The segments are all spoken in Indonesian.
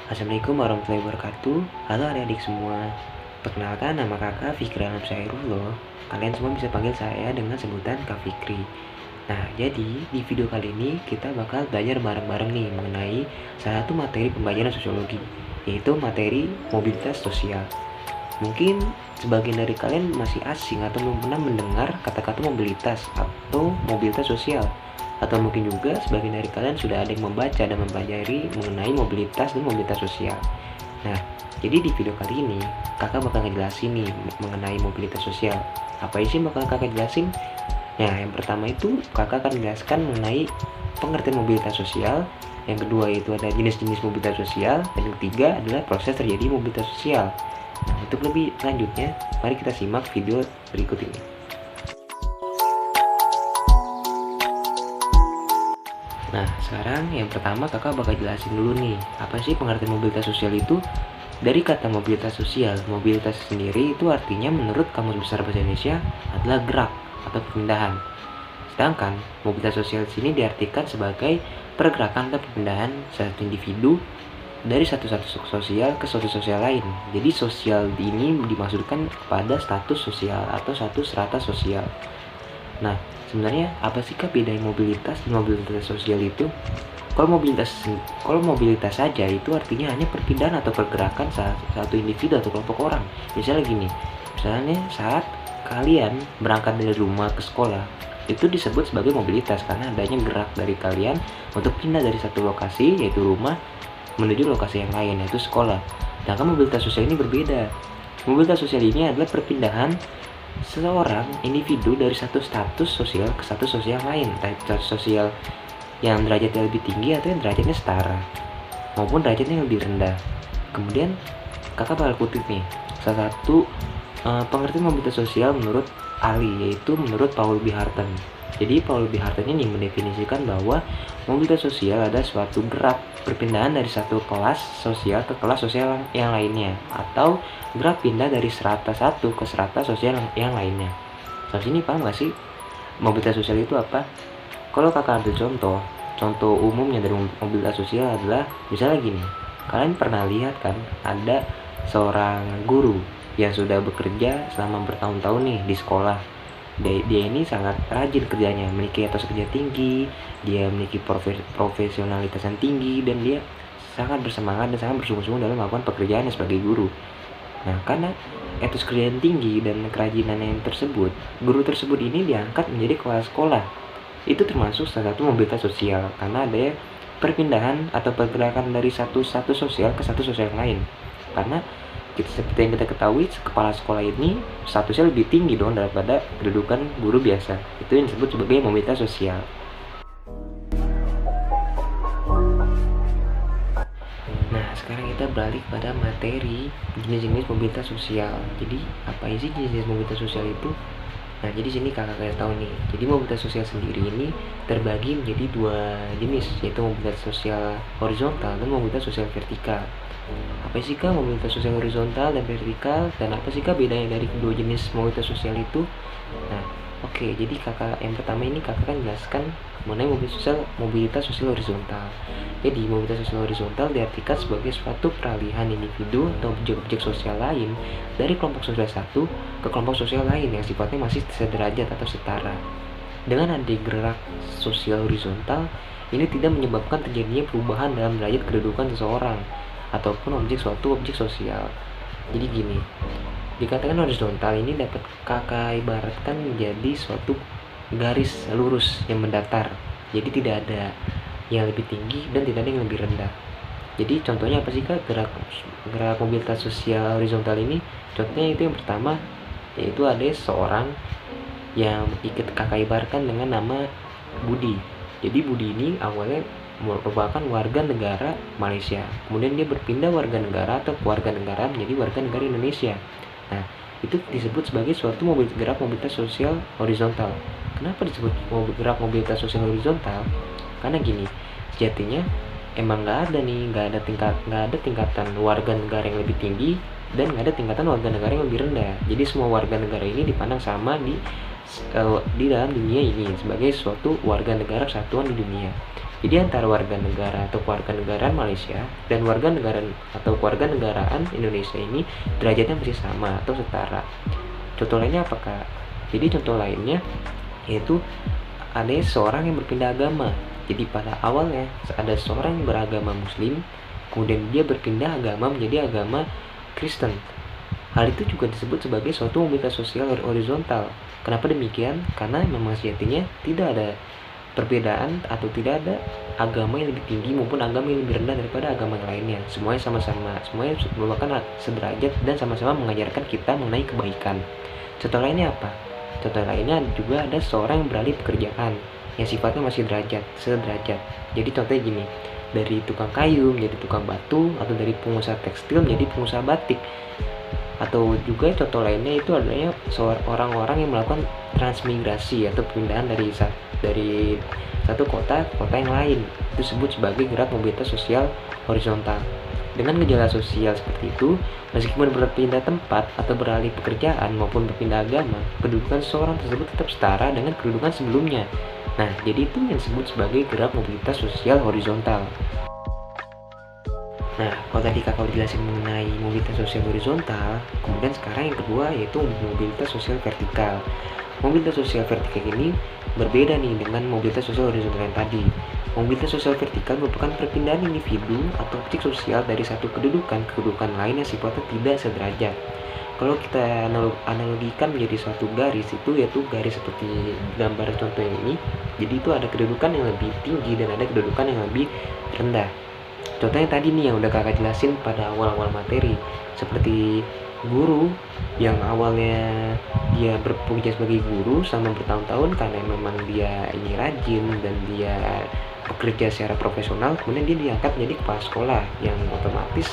Assalamualaikum warahmatullahi wabarakatuh. Halo adik-adik semua. Perkenalkan, nama kakak Fikri Alam Syairullah. Kalian semua bisa panggil saya dengan sebutan Kak Fikri. Nah, jadi di video kali ini kita bakal belajar bareng-bareng nih mengenai salah satu materi pembelajaran sosiologi, yaitu materi mobilitas sosial. Mungkin sebagian dari kalian masih asing atau belum pernah mendengar kata-kata mobilitas atau mobilitas sosial. Atau mungkin juga sebagian dari kalian sudah ada yang membaca dan mempelajari mengenai mobilitas dan mobilitas sosial. Nah, jadi di video kali ini kakak bakal ngejelasin nih mengenai mobilitas sosial. Apa sih bakal kakak jelasin? Nah, yang pertama itu kakak akan menjelaskan mengenai pengertian mobilitas sosial. Yang kedua itu ada jenis-jenis mobilitas sosial. Dan yang ketiga adalah proses terjadi mobilitas sosial. Nah, untuk lebih lanjutnya, mari kita simak video berikut ini. Nah, sekarang yang pertama kakak bakal jelasin dulu nih, apa sih pengertian mobilitas sosial itu? Dari kata mobilitas sosial, mobilitas sendiri itu artinya menurut Kamus Besar Bahasa Indonesia adalah gerak atau perpindahan. Sedangkan mobilitas sosial sini diartikan sebagai pergerakan atau perpindahan satu individu dari satu sosial ke suatu sosial lain. Jadi sosial ini dimaksudkan kepada status sosial atau satu strata sosial. Nah, sebenarnya apa sih kak beda mobilitas dan mobilitas sosial itu? Kalau mobilitas saja itu artinya hanya perpindahan atau pergerakan satu individu atau kelompok orang. Misalnya gini, misalnya saat kalian berangkat dari rumah ke sekolah, itu disebut sebagai mobilitas karena adanya gerak dari kalian untuk pindah dari satu lokasi yaitu rumah menuju lokasi yang lain yaitu sekolah. Sedangkan mobilitas sosial ini berbeda. Mobilitas sosial ini adalah perpindahan seseorang individu dari satu status sosial ke status sosial lain, status sosial yang derajatnya lebih tinggi atau yang derajatnya setara maupun derajatnya yang lebih rendah. Kemudian kakak bakal kutip nih salah satu pengertian mobilitas sosial menurut ahli, yaitu menurut Paul B. Harten. Jadi Paul B. Harten ini mendefinisikan bahwa mobilitas sosial adalah suatu gerak perpindahan dari satu kelas sosial ke kelas sosial yang lainnya, atau gerak pindah dari strata satu ke strata sosial yang lainnya. Sampai sini paham gak sih mobilitas sosial itu apa? Kalau kakak ambil contoh umumnya dari mobilitas sosial adalah misalnya gini, kalian pernah lihat kan ada seorang guru yang sudah bekerja selama bertahun-tahun nih di sekolah. Dia ini sangat rajin kerjanya, memiliki etos kerja tinggi, dia memiliki profesionalitas yang tinggi, dan dia sangat bersemangat dan sangat bersungguh-sungguh dalam melakukan pekerjaannya sebagai guru. Nah, karena etos kerja yang tinggi dan kerajinan yang tersebut, guru tersebut ini diangkat menjadi kepala sekolah. Itu termasuk salah satu mobilitas sosial karena ada perpindahan atau pergerakan dari satu sosial ke satu sosial yang lain. Karena seperti yang kita ketahui, kepala sekolah ini statusnya lebih tinggi dong daripada kedudukan guru biasa. Itu yang disebut sebagai mobilitas sosial. Nah, sekarang kita beralih pada materi jenis-jenis mobilitas sosial. Jadi, apa sih jenis-jenis mobilitas sosial itu? Nah, jadi sini kakak kasih tahu nih. Jadi mobilitas sosial sendiri ini terbagi menjadi dua jenis, yaitu mobilitas sosial horizontal dan mobilitas sosial vertikal. Apa sih kak mobilitas sosial horizontal dan vertikal, dan apa sih kak bedanya dari kedua jenis mobilitas sosial itu? Nah, oke, jadi kakak yang pertama ini kakak akan jelaskan mengenai mobilitas sosial horizontal. Jadi mobilitas sosial horizontal diartikan sebagai suatu peralihan individu atau objek-objek sosial lain dari kelompok sosial satu ke kelompok sosial lain yang sifatnya masih sederajat atau setara. Dengan adanya gerak sosial horizontal, ini tidak menyebabkan terjadinya perubahan dalam derajat kedudukan seseorang ataupun suatu objek sosial. Jadi gini, dikatakan horizontal ini dapat kakak ibaratkan menjadi suatu garis lurus yang mendatar. Jadi tidak ada yang lebih tinggi dan tidak ada yang lebih rendah. Jadi contohnya apa sih kak gerak mobilitas sosial horizontal ini? Contohnya itu yang pertama, yaitu ada seorang yang kakak ibaratkan dengan nama Budi. Jadi Budi ini awalnya merupakan warga negara Malaysia, kemudian dia berpindah warga negara atau keluarga negara menjadi warga negara Indonesia. Nah, itu disebut sebagai suatu gerak mobilitas sosial horizontal. Kenapa disebut gerak mobilitas sosial horizontal? Karena gini, sejatinya emang nggak ada tingkatan warga negara yang lebih tinggi dan nggak ada tingkatan warga negara yang lebih rendah. Jadi semua warga negara ini dipandang sama di di dalam dunia ini sebagai suatu warga negara kesatuan di dunia. Jadi antara warga negara atau keluarga negaraan Malaysia dan warga negara atau keluarga negaraan Indonesia ini derajatnya masih sama atau setara. Contoh lainnya apakah? Jadi contoh lainnya yaitu ada seorang yang berpindah agama. Jadi pada awalnya ada seorang yang beragama Muslim, kemudian dia berpindah agama menjadi agama Kristen. Hal itu juga disebut sebagai suatu mobilitas sosial horizontal. Kenapa demikian? Karena memang sejatinya tidak ada perbedaan atau tidak ada agama yang lebih tinggi maupun agama yang lebih rendah daripada agama yang lainnya. Semuanya sama-sama, semuanya merupakan sederajat dan sama-sama mengajarkan kita mengenai kebaikan. Contoh lainnya apa? Contoh lainnya juga ada seorang yang beralih pekerjaan yang sifatnya masih sederajat. Jadi contohnya gini, dari tukang kayu menjadi tukang batu, atau dari pengusaha tekstil menjadi pengusaha batik. Atau juga contoh lainnya itu adanya orang-orang yang melakukan transmigrasi atau perpindahan dari satu kota ke kota yang lain. Itu disebut sebagai gerak mobilitas sosial horizontal. Dengan gejala sosial seperti itu, meskipun berpindah tempat atau beralih pekerjaan maupun berpindah agama, kedudukan seseorang tersebut tetap setara dengan kedudukan sebelumnya. Nah, jadi itu yang disebut sebagai gerak mobilitas sosial horizontal. Nah, kalau tadi kakak udah jelasin mengenai mobilitas sosial horizontal, kemudian sekarang yang kedua yaitu mobilitas sosial vertikal. Mobilitas sosial vertikal ini berbeda nih dengan mobilitas sosial horizontal yang tadi. Mobilitas sosial vertikal merupakan perpindahan individu atau objek sosial dari satu kedudukan ke kedudukan lain yang sifatnya tidak sederajat. Kalau kita analogikan menjadi suatu garis, itu yaitu garis seperti gambar contoh ini. Jadi itu ada kedudukan yang lebih tinggi dan ada kedudukan yang lebih rendah. Contohnya tadi nih yang udah kakak jelasin pada awal-awal materi, seperti guru yang awalnya dia bekerja sebagai guru selama bertahun-tahun karena memang dia ini rajin dan dia bekerja secara profesional, kemudian dia diangkat menjadi kepala sekolah yang otomatis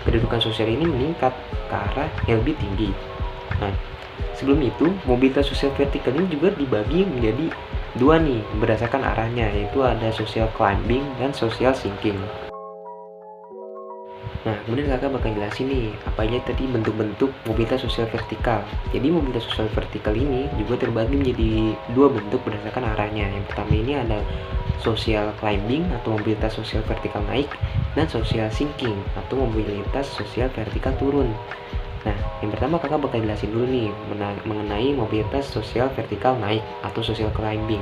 kedudukan sosial ini meningkat ke arah yang lebih tinggi. Nah, sebelum itu mobilitas sosial vertikal ini juga dibagi menjadi dua nih berdasarkan arahnya, yaitu ada social climbing dan social sinking. Nah, kemudian kakak bakal jelasin nih apa aja tadi bentuk-bentuk mobilitas sosial vertikal. Jadi mobilitas sosial vertikal ini juga terbagi menjadi dua bentuk berdasarkan arahnya. Yang pertama ini ada social climbing atau mobilitas sosial vertikal naik, dan social sinking atau mobilitas sosial vertikal turun. Nah, yang pertama kakak bakal jelasin dulu nih mengenai mobilitas sosial vertikal naik atau social climbing.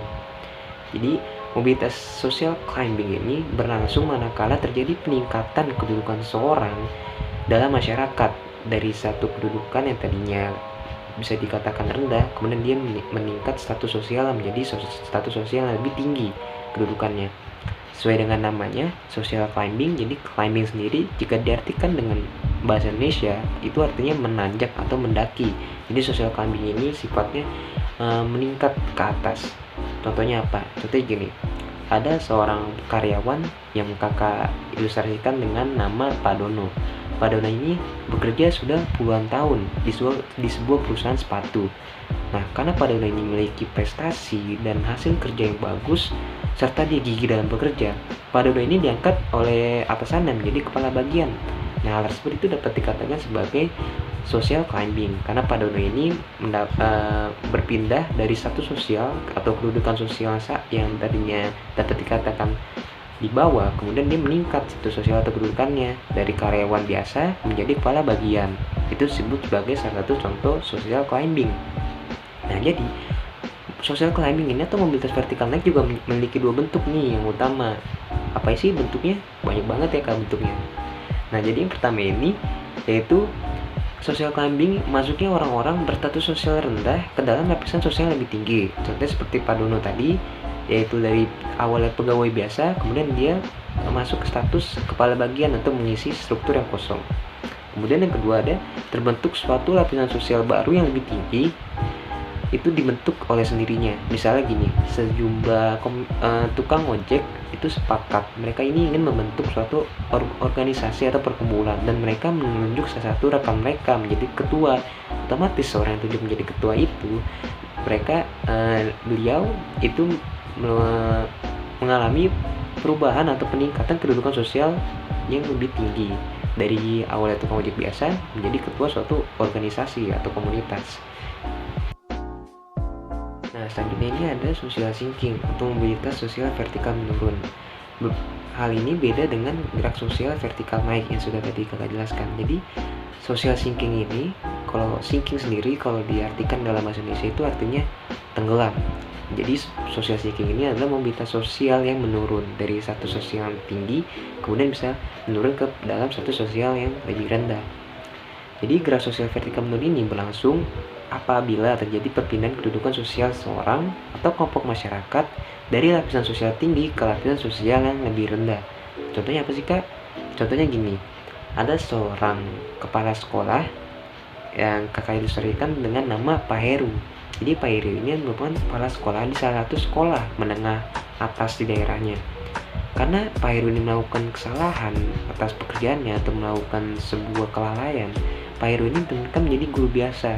Jadi mobilitas social climbing ini berlangsung manakala terjadi peningkatan kedudukan seseorang dalam masyarakat dari satu kedudukan yang tadinya bisa dikatakan rendah, kemudian dia meningkat status sosial menjadi status sosial yang lebih tinggi kedudukannya. Sesuai dengan namanya, social climbing. Jadi climbing sendiri jika diartikan dengan bahasa Indonesia itu artinya menanjak atau mendaki. Jadi social climbing ini sifatnya meningkat ke atas. Contohnya apa? Contohnya gini, ada seorang karyawan yang kakak ilustrasikan dengan nama Pak Dono. Pak Dono ini bekerja sudah puluhan tahun di sebuah perusahaan sepatu. Nah, karena Pak Dono ini memiliki prestasi dan hasil kerja yang bagus, serta dia gigih dalam bekerja, Pak Dono ini diangkat oleh atasannya menjadi kepala bagian. Nah, hal tersebut itu dapat dikatakan sebagai social climbing karena Pak Dono ini berpindah dari status sosial atau kedudukan sosial yang tadinya dapat dikatakan di bawah, kemudian dia meningkat status sosial atau kedudukannya dari karyawan biasa menjadi kepala bagian. Itu disebut sebagai salah satu contoh social climbing. Nah, jadi social climbing ini atau mobilitas vertikal naik juga memiliki dua bentuk nih yang utama. Apa sih bentuknya? Banyak banget ya kak bentuknya. Nah, jadi yang pertama ini yaitu social climbing, masuknya orang-orang berstatus sosial rendah ke dalam lapisan sosial yang lebih tinggi. Contohnya seperti Pak Dono tadi, yaitu dari awalnya pegawai biasa, kemudian dia masuk ke status kepala bagian atau mengisi struktur yang kosong. Kemudian yang kedua ada terbentuk suatu lapisan sosial baru yang lebih tinggi, itu dibentuk oleh sendirinya. Misalnya gini, sejumlah tukang ojek itu sepakat mereka ini ingin membentuk suatu organisasi atau perkumpulan, dan mereka menunjuk salah satu rekan mereka menjadi ketua. Otomatis seorang yang tunjuk menjadi ketua itu beliau itu mengalami perubahan atau peningkatan kedudukan sosial yang lebih tinggi dari awalnya tukang ojek biasa menjadi ketua suatu organisasi atau komunitas. Nah, selanjutnya ini ada social sinking atau mobilitas sosial vertikal menurun. Hal ini beda dengan gerak sosial vertikal naik yang sudah tadi kakak jelaskan. Jadi social sinking ini, kalau sinking sendiri kalau diartikan dalam bahasa Indonesia itu artinya tenggelam. Jadi social sinking ini adalah mobilitas sosial yang menurun dari satu sosial yang tinggi kemudian bisa menurun ke dalam satu sosial yang lebih rendah. Jadi gerak sosial vertikal menurun ini berlangsung apabila terjadi perpindahan kedudukan sosial seorang atau kelompok masyarakat dari lapisan sosial tinggi ke lapisan sosial yang lebih rendah. Contohnya apa sih kak? Contohnya gini, ada seorang kepala sekolah yang kakak ilustrasikan dengan nama Pak Heru. Jadi Pak Heru ini merupakan kepala sekolah di salah satu sekolah menengah atas di daerahnya. Karena Pak Heru ini melakukan kesalahan atas pekerjaannya atau melakukan sebuah kelalaian, Pak Heru ini diturunkan menjadi guru biasa.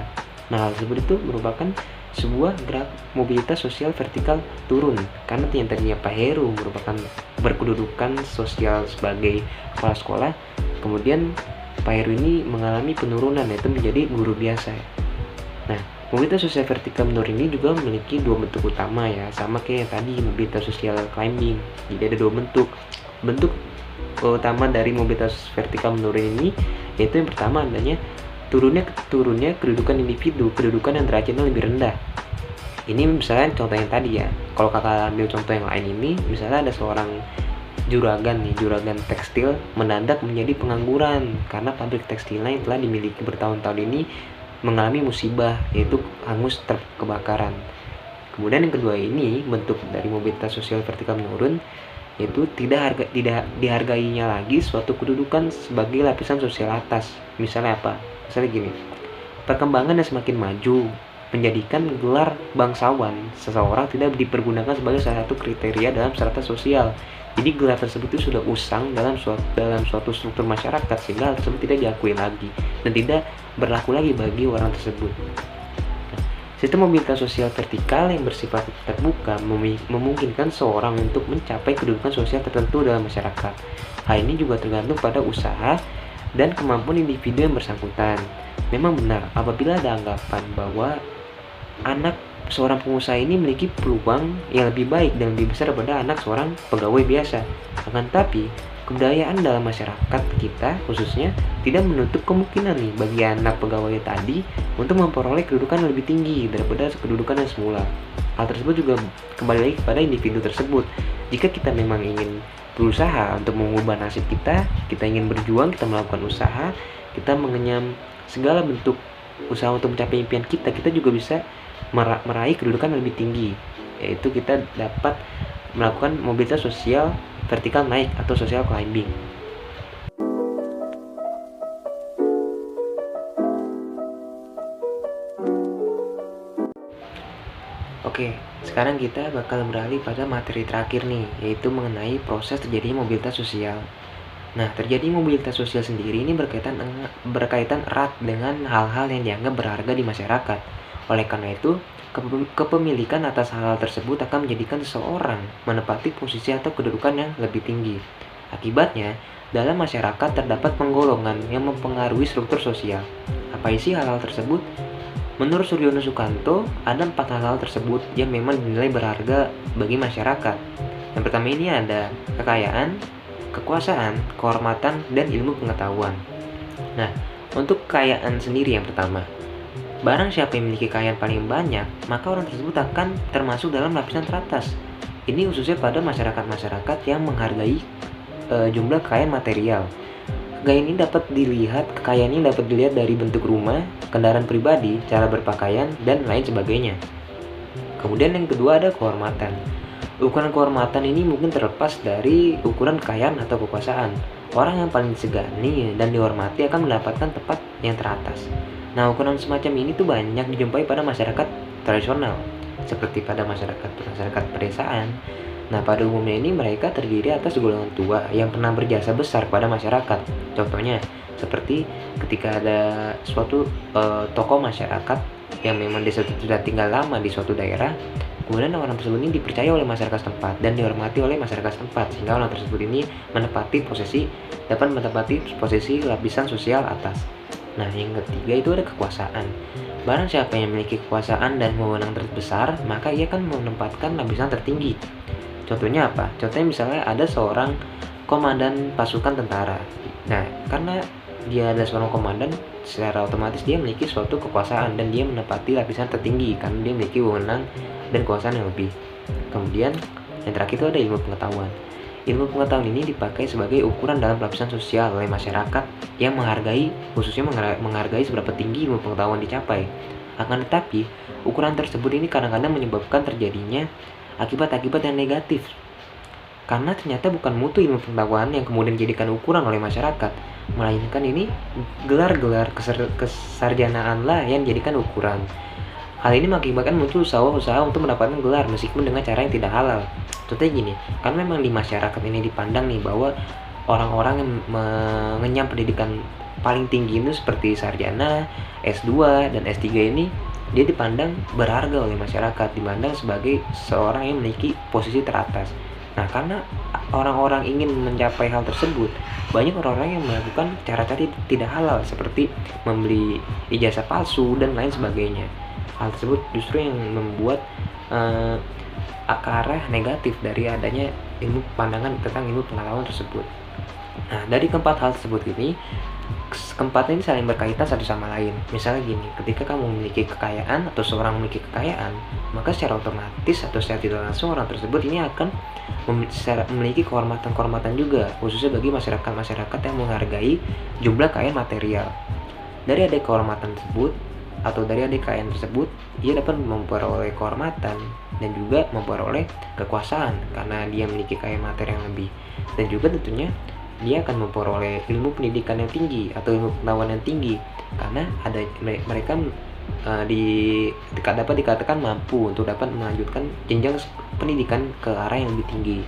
Nah, hal tersebut itu merupakan sebuah gerak mobilitas sosial vertikal turun, karena yang tadinya Pak Heru merupakan berkedudukan sosial sebagai kepala sekolah, kemudian Pak Heru ini mengalami penurunan yaitu menjadi guru biasa. Nah, mobilitas sosial vertikal menurun ini juga memiliki dua bentuk utama ya, sama kayak yang tadi mobilitas sosial climbing. Jadi ada dua bentuk. Bentuk utama dari mobilitas vertikal menurun ini yaitu yang pertama adanya turunnya kedudukan individu, kedudukan yang derajatnya lebih rendah. Ini misalnya contoh yang tadi ya. Kalau kakak ambil contoh yang lain ini, misalnya ada seorang juragan tekstil mendadak menjadi pengangguran karena pabrik tekstilnya yang telah dimiliki bertahun-tahun ini mengalami musibah, yaitu hangus kebakaran. Kemudian yang kedua ini bentuk dari mobilitas sosial vertikal menurun, yaitu tidak dihargainya lagi suatu kedudukan sebagai lapisan sosial atas. Misalnya apa? Misalnya gini, perkembangan yang semakin maju menjadikan gelar bangsawan seseorang tidak dipergunakan sebagai salah satu kriteria dalam strata sosial. Jadi gelar tersebut itu sudah usang dalam suatu struktur masyarakat, sehingga hal tersebut tidak diakui lagi dan tidak berlaku lagi bagi orang tersebut. Sistem mobilitas sosial vertikal yang bersifat terbuka memungkinkan seorang untuk mencapai kedudukan sosial tertentu dalam masyarakat. Hal ini juga tergantung pada usaha dan kemampuan individu yang bersangkutan. Memang benar apabila ada anggapan bahwa anak seorang pengusaha ini memiliki peluang yang lebih baik dan lebih besar daripada anak seorang pegawai biasa. Akan tapi kebudayaan dalam masyarakat kita khususnya tidak menutup kemungkinan nih bagi anak pegawai tadi untuk memperoleh kedudukan yang lebih tinggi daripada kedudukan yang semula. Hal tersebut juga kembali lagi kepada individu tersebut. Jika kita memang ingin berusaha untuk mengubah nasib kita ingin berjuang, kita melakukan usaha, kita mengenyam segala bentuk usaha untuk mencapai impian kita juga bisa meraih kedudukan yang lebih tinggi, yaitu kita dapat melakukan mobilitas sosial vertikal naik atau social climbing. Oke, sekarang kita bakal beralih pada materi terakhir nih, yaitu mengenai proses terjadinya mobilitas sosial. Nah, terjadi mobilitas sosial sendiri ini berkaitan erat dengan hal-hal yang dianggap berharga di masyarakat. Oleh karena itu, kepemilikan atas hal-hal tersebut akan menjadikan seseorang menempati posisi atau kedudukan yang lebih tinggi. Akibatnya, dalam masyarakat terdapat penggolongan yang mempengaruhi struktur sosial. Apa isi hal-hal tersebut? Menurut Suryono Sukanto, ada 4 hal-hal tersebut yang memang dinilai berharga bagi masyarakat. Yang pertama ini ada kekayaan, kekuasaan, kehormatan, dan ilmu pengetahuan. Nah, untuk kekayaan sendiri yang pertama, barang siapa yang memiliki kekayaan paling banyak, maka orang tersebut akan termasuk dalam lapisan teratas. Ini khususnya pada masyarakat-masyarakat yang menghargai jumlah kekayaan material. Kekayaan ini dapat dilihat dari bentuk rumah, kendaraan pribadi, cara berpakaian, dan lain sebagainya. Kemudian yang kedua ada kehormatan. Ukuran kehormatan ini mungkin terlepas dari ukuran kekayaan atau kekuasaan. Orang yang paling disegani dan dihormati akan mendapatkan tempat yang teratas. Nah, ukuran semacam ini tuh banyak dijumpai pada masyarakat tradisional, seperti pada masyarakat pedesaan. Nah, pada umumnya ini mereka terdiri atas golongan tua yang pernah berjasa besar pada masyarakat. Contohnya, seperti ketika ada suatu tokoh masyarakat yang memang sudah tinggal lama di suatu daerah, kemudian orang tersebut ini dipercaya oleh masyarakat setempat dan dihormati oleh masyarakat setempat, sehingga orang tersebut ini dapat menempati posisi lapisan sosial atas. Nah, yang ketiga itu ada kekuasaan. Barang siapa yang memiliki kekuasaan dan wewenang terbesar, maka ia kan menempatkan lapisan tertinggi. Contohnya apa? Contohnya misalnya ada seorang komandan pasukan tentara. Nah, karena dia ada seorang komandan, secara otomatis dia memiliki suatu kekuasaan dan dia menempati lapisan tertinggi karena dia memiliki wewenang dan kekuasaan yang lebih. Kemudian yang terakhir itu ada ilmu pengetahuan. Ilmu pengetahuan ini dipakai sebagai ukuran dalam lapisan sosial oleh masyarakat yang menghargai, khususnya menghargai seberapa tinggi ilmu pengetahuan dicapai. Akan tetapi, ukuran tersebut ini kadang-kadang menyebabkan terjadinya akibat-akibat yang negatif. Karena ternyata bukan mutu ilmu pengetahuan yang kemudian dijadikan ukuran oleh masyarakat, melainkan ini gelar-gelar kesarjanaan lah yang dijadikan ukuran. Hal ini mengakibatkan muncul usaha-usaha untuk mendapatkan gelar meskipun dengan cara yang tidak halal. Contohnya gini, karena memang di masyarakat ini dipandang nih bahwa orang-orang yang mengenyam pendidikan paling tinggi itu seperti sarjana, S2, dan S3 ini dia dipandang berharga oleh masyarakat, dipandang sebagai seorang yang memiliki posisi teratas. Nah, karena orang-orang ingin mencapai hal tersebut, banyak orang-orang yang melakukan cara-cara tidak halal seperti membeli ijazah palsu dan lain sebagainya. Hal tersebut justru yang membuat ke arah negatif dari adanya pandangan tentang ilmu pengetahuan tersebut. Nah, dari keempat hal tersebut keempat ini saling berkaitan satu sama lain. Misalnya gini, ketika kamu memiliki kekayaan atau seorang memiliki kekayaan, maka secara otomatis atau secara tidak langsung orang tersebut ini akan memiliki kehormatan-kehormatan juga, khususnya bagi masyarakat-masyarakat yang menghargai jumlah kekayaan material. Dari ada kehormatan tersebut atau dari ada kekayaan tersebut, ia dapat memperoleh kehormatan dan juga memperoleh kekuasaan karena dia memiliki kekayaan materi yang lebih, dan juga tentunya dia akan memperoleh ilmu pendidikan yang tinggi atau ilmu pengetahuan yang tinggi karena ada mereka dapat dikatakan mampu untuk dapat melanjutkan jenjang pendidikan ke arah yang lebih tinggi.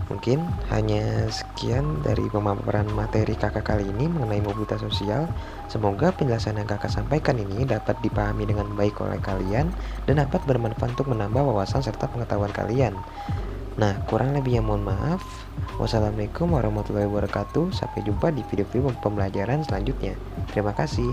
Mungkin hanya sekian dari pemaparan materi kakak kali ini mengenai mobilitas sosial. Semoga penjelasan yang kakak sampaikan ini dapat dipahami dengan baik oleh kalian dan dapat bermanfaat untuk menambah wawasan serta pengetahuan kalian. Nah, kurang lebihnya mohon maaf. Wassalamualaikum warahmatullahi wabarakatuh. Sampai jumpa di video-video pembelajaran selanjutnya. Terima kasih.